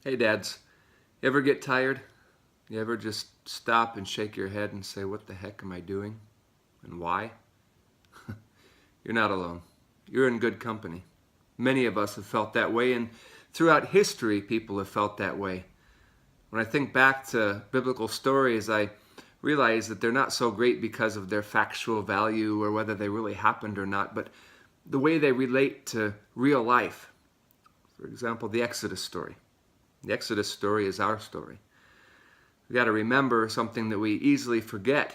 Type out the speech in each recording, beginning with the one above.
Hey dads, you ever get tired? You ever just stop and shake your head and say, what the heck am I doing? And why? You're not alone. You're in good company. Many of us have felt that way, and throughout history, people have felt that way. When I think back to biblical stories, I realize that they're not so great because of their factual value or whether they really happened or not, but the way they relate to real life. For example, the Exodus story. The Exodus story is our story. We got to remember something that we easily forget,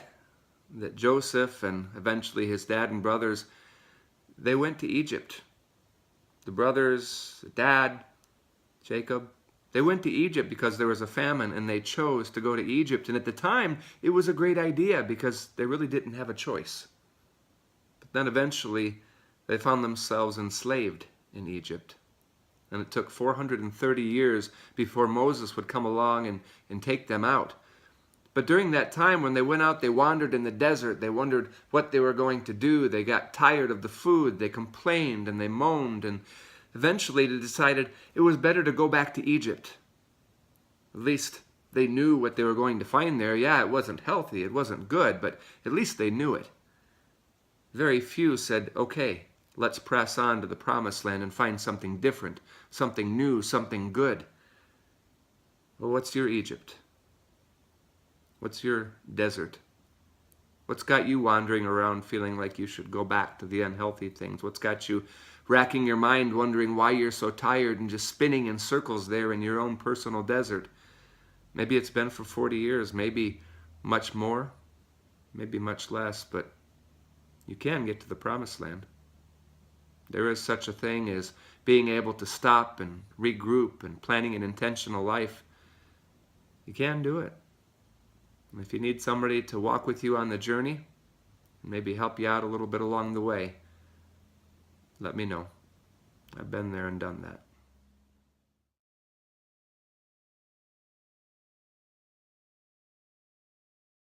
that Joseph and eventually his dad and brothers, they went to Egypt. The brothers, the dad, Jacob, they went to Egypt because there was a famine and they chose to go to Egypt. And at the time, it was a great idea because they really didn't have a choice. But then eventually, they found themselves enslaved in Egypt. And it took 430 years before Moses would come along and take them out. But during that time, when they went out, they wandered in the desert. They wondered what they were going to do. They got tired of the food. They complained and they moaned. And eventually they decided it was better to go back to Egypt. At least they knew what they were going to find there. Yeah, it wasn't healthy. It wasn't good. But at least they knew it. Very few said, okay, let's press on to the promised land and find something different, something new, something good. Well, what's your Egypt? What's your desert? What's got you wandering around feeling like you should go back to the unhealthy things? What's got you racking your mind wondering why you're so tired and just spinning in circles there in your own personal desert? Maybe it's been for 40 years, maybe much more, maybe much less, but you can get to the promised land. There is such a thing as being able to stop and regroup and planning an intentional life. You can do it. And if you need somebody to walk with you on the journey, and maybe help you out a little bit along the way, let me know. I've been there and done that.